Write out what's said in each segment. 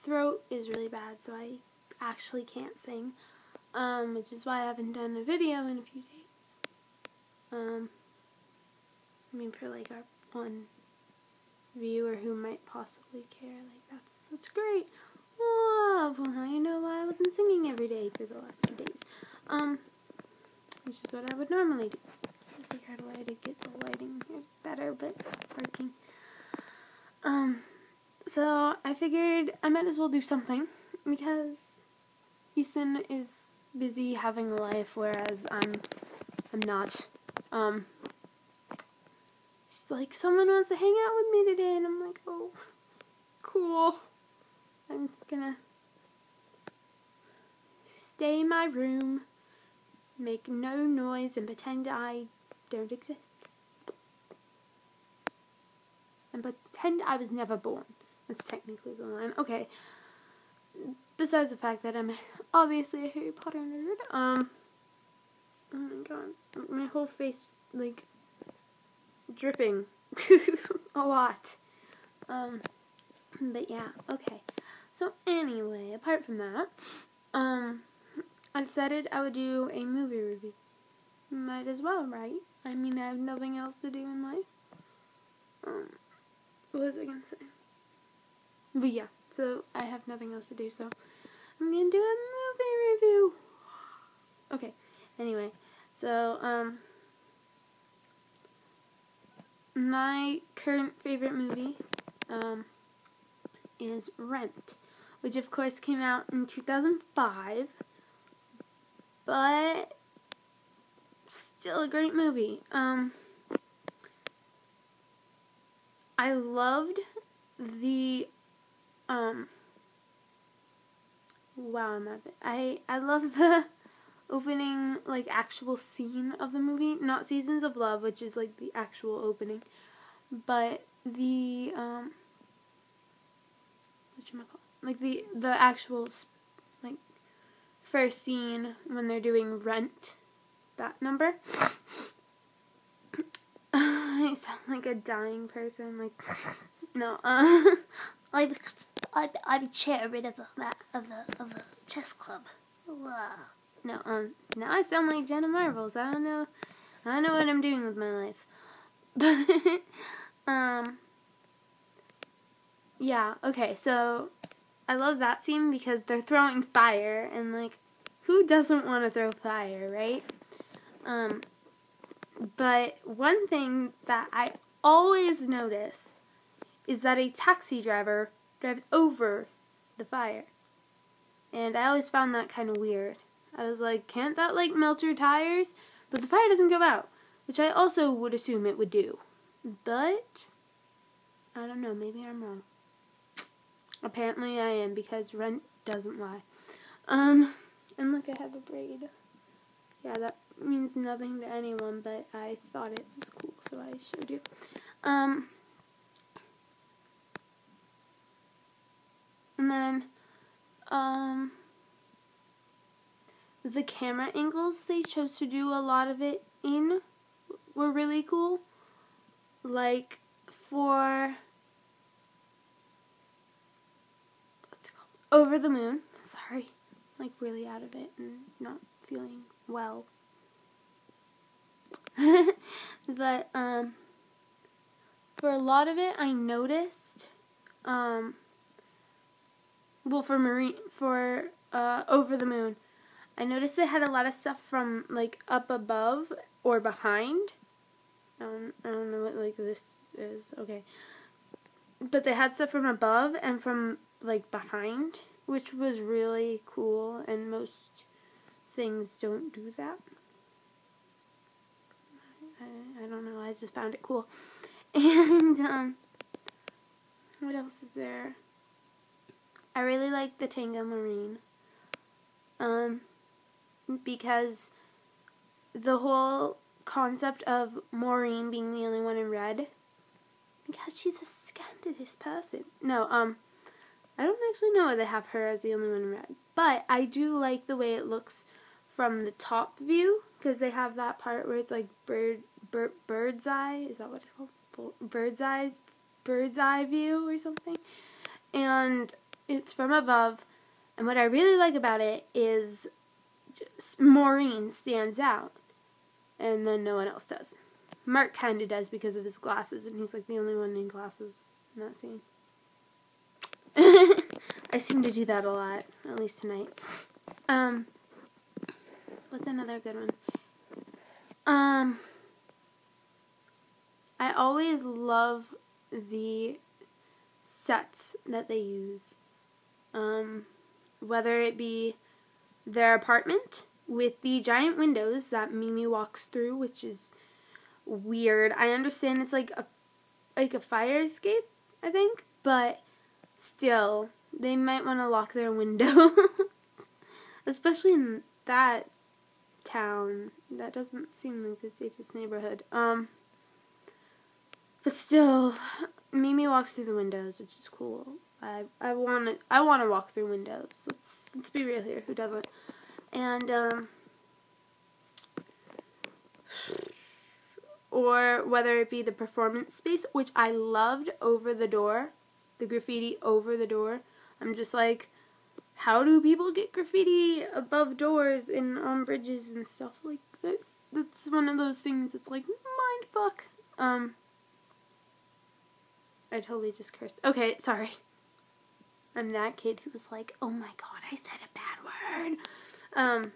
throat is really bad, so I actually can't sing, which is why I haven't done a video in a few days. I mean, for like our one viewer who might possibly care, like that's great. Oh, well, now you know why I wasn't singing every day for the last 2 days. Which is what I would normally do. I figured out a way to get the lighting here better, but it's not working. So I figured I might as well do something, because Easton is busy having a life, whereas I'm not. She's like, someone wants to hang out with me today, and I'm like, oh, cool. I'm gonna stay in my room, make no noise, and pretend I don't exist. And pretend I was never born. That's technically the line. Okay. Besides the fact that I'm obviously a Harry Potter nerd, oh my god, my whole face, like, dripping a lot. But yeah, okay. So anyway, apart from that, I decided I would do a movie review. Might as well, right? I mean, I have nothing else to do in life. What was I gonna say? But yeah, so I have nothing else to do, so I'm gonna do a movie review. Okay, anyway, so, my current favorite movie, is Rent, which of course came out in 2005, but still a great movie. I loved the, wow, I'm at it. I love the opening, like, actual scene of the movie, not Seasons of Love, which is, like, the actual opening, but the, like, the actual, like, first scene when they're doing Rent, that number. I sound like a dying person, like, no, I'm chairman of the chess club. No, now I sound like Jenna Marbles. I don't know what I'm doing with my life. But, yeah, okay, so I love that scene because they're throwing fire, and, like, who doesn't want to throw fire, right? But one thing that I always notice is that a taxi driver drives over the fire. And I always found that kind of weird. I was like, can't that, like, melt your tires? But the fire doesn't go out, which I also would assume it would do. But, I don't know, maybe I'm wrong. Apparently I am, because Rent doesn't lie. And look, I have a braid. Yeah, that means nothing to anyone, but I thought it was cool, so I showed you. And then, the camera angles they chose to do a lot of it in were really cool. Like, for, what's it called? Over the Moon. Sorry, like, really out of it and not feeling well. But, for a lot of it, I noticed, well, for Over the Moon, I noticed it had a lot of stuff from, like, up above or behind. I don't know what, like, this is. Okay. But they had stuff from above and from, like, behind, which was really cool, and most things don't do that. I don't know, I just found it cool. And, what else is there? I really like the Tango Marine. Because the whole concept of Maureen being the only one in red, because she's a scandalous person. No, I don't actually know why they have her as the only one in red, but I do like the way it looks from the top view, because they have that part where it's like bird's eye, is that what it's called? Bird's eye view or something. And it's from above, and what I really like about it is Maureen stands out, and then no one else does. Mark kind of does because of his glasses, and he's like the only one in glasses in that scene. I seem to do that a lot, at least tonight. What's another good one? I always love the sets that they use. Whether it be their apartment with the giant windows that Mimi walks through, which is weird. I understand it's like a fire escape, I think, but still, they might want to lock their windows. Especially in that town. That doesn't seem like the safest neighborhood. But still, Mimi walks through the windows, which is cool. I want to walk through windows. Let's be real here. Who doesn't? And or whether it be the performance space, which I loved, over the door, the graffiti over the door. I'm just like, how do people get graffiti above doors and on bridges and stuff like that? That's one of those things that's like, mind fuck. I totally just cursed. Okay, sorry. I'm that kid who was like, oh my god, I said a bad word.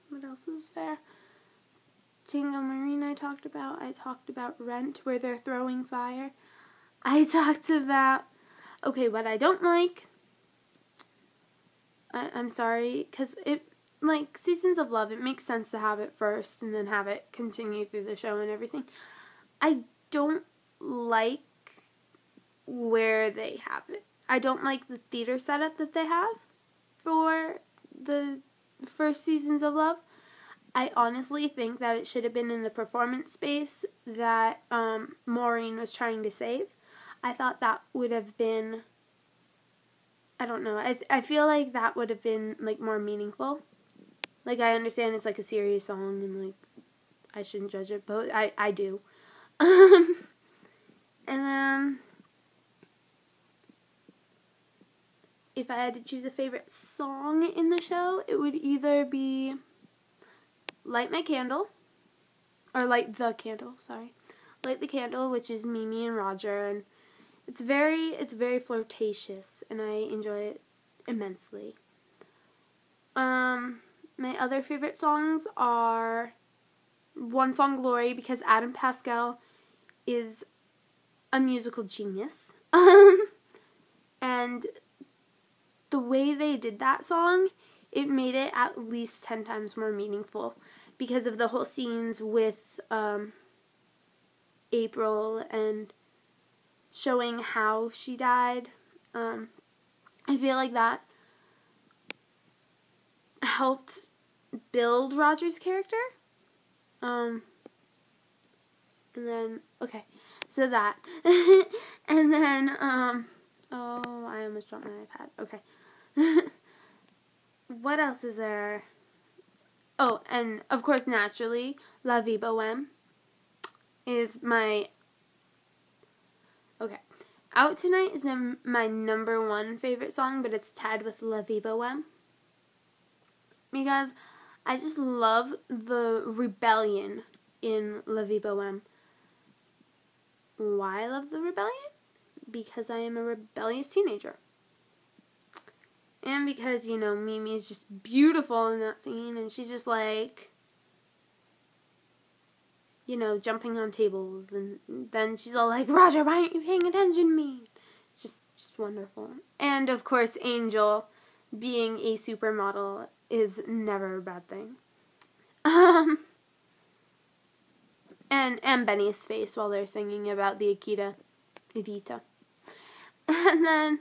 What else is there? Tango Marine I talked about. I talked about Rent, where they're throwing fire. I talked about, okay, what I don't like, I'm sorry, because it, like, Seasons of Love, it makes sense to have it first and then have it continue through the show and everything. I don't like where they have it. I don't like the theater setup that they have for the first Seasons of Love. I honestly think that it should have been in the performance space that Maureen was trying to save. I thought that would have been, I don't know, I feel like that would have been, like, more meaningful. Like, I understand it's, like, a serious song and, like, I shouldn't judge it, but I do. And then, if I had to choose a favorite song in the show, it would either be Light My Candle, or Light the Candle, sorry. Light the Candle, which is Mimi and Roger, and it's very flirtatious, and I enjoy it immensely. My other favorite songs are One Song Glory, because Adam Pascal is a musical genius. And the way they did that song, it made it at least 10 times more meaningful because of the whole scenes with April and showing how she died. I feel like that helped build Roger's character. And then, okay, so that. And then, oh, I almost dropped my iPad. Okay. What else is there? Oh, and of course, naturally, La Vie Boheme is my, okay, Out Tonight is my number one favorite song, but it's tied with La Vie Boheme. Because I just love the rebellion in La Vie Boheme. Why I love the rebellion? Because I am a rebellious teenager. And because, you know, Mimi is just beautiful in that scene, and she's just like, you know, jumping on tables, and then she's all like, Roger, why aren't you paying attention to me? It's just wonderful. And, of course, Angel being a supermodel is never a bad thing. And Benny's face while they're singing about the Akita Evita. And then,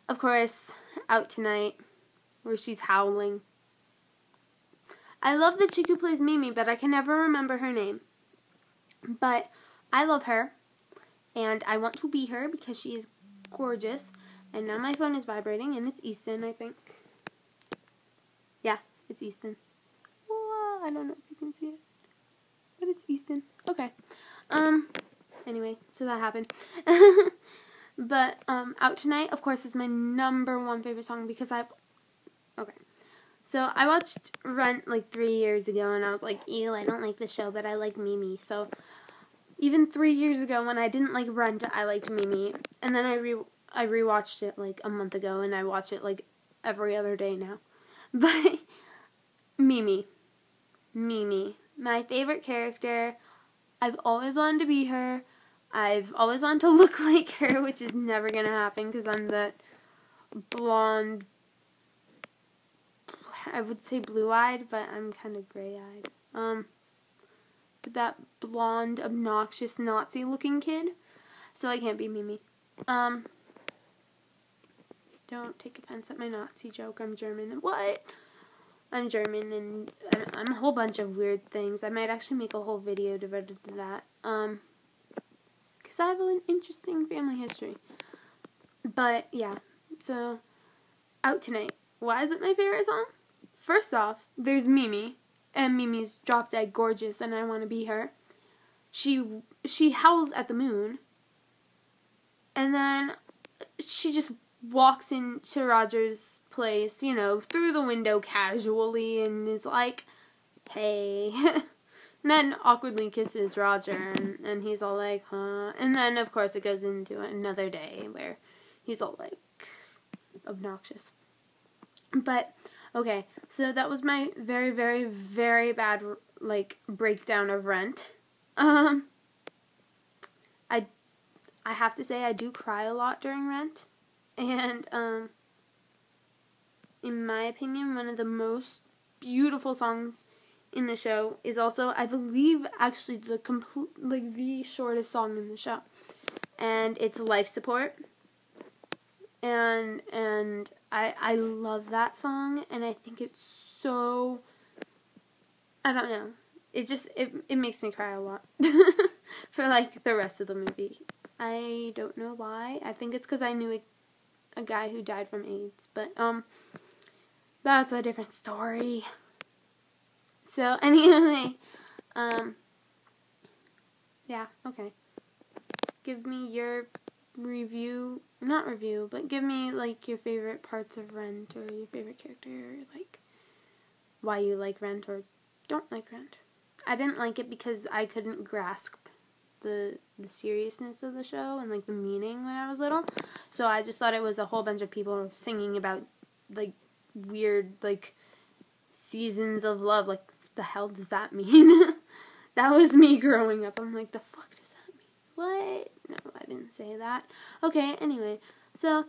of course, Out Tonight, where she's howling. I love the chick who plays Mimi, but I can never remember her name. But I love her, and I want to be her because she is gorgeous. And now my phone is vibrating, and it's Easton, I think. Yeah, it's Easton. Whoa, I don't know if you can see it, but it's Easton. Okay. Anyway, so that happened. But Out Tonight, of course, is my #1 favorite song because okay. So I watched Rent like 3 years ago, and I was like, ew, I don't like the show, but I like Mimi. So even 3 years ago, when I didn't like Rent, I liked Mimi. And then I rewatched it like a month ago, and I watch it like every other day now. But Mimi, my favorite character. I've always wanted to be her. I've always wanted to look like her, which is never gonna happen because I'm that blonde. I would say blue-eyed, but I'm kind of gray-eyed. That blonde, obnoxious, Nazi-looking kid. So I can't be Mimi. Don't take offense at my Nazi joke. I'm German. What? I'm German, and I'm a whole bunch of weird things. I might actually make a whole video devoted to that. Because I have an interesting family history. But, yeah. So, Out Tonight. Why is it my favorite song? First off, there's Mimi, and Mimi's drop dead gorgeous, and I want to be her. She howls at the moon, and then she just walks into Roger's place, you know, through the window casually, and is like, hey. And then awkwardly kisses Roger, and he's all like, huh. And then, of course, it goes into another day where he's all like, obnoxious. But okay, so that was my very, very, very bad, like, breakdown of Rent. I have to say I do cry a lot during Rent. And, in my opinion, one of the most beautiful songs in the show is also, I believe, actually the shortest song in the show. And it's Life Support. And I love that song, and I think it's so, I don't know, it makes me cry a lot for, like, the rest of the movie. I don't know why. I think it's because I knew a guy who died from AIDS, but, that's a different story. So, anyway, yeah, okay. Give me your not review, but give me, like, your favorite parts of Rent, or your favorite character, or, like, why you like Rent, or don't like Rent. I didn't like it because I couldn't grasp the seriousness of the show, and, like, the meaning when I was little, so I just thought it was a whole bunch of people singing about, like, weird, like, seasons of love. Like, the hell does that mean? That was me growing up. I'm like, the fuck does that mean? What? No, I didn't say that. Okay, anyway, so,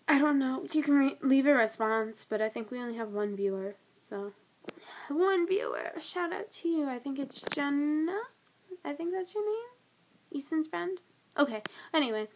I don't know. You can leave a response, but I think we only have one viewer, so, one viewer. Shout out to you. I think it's Jenna. I think that's your name? Easton's friend? Okay, anyway,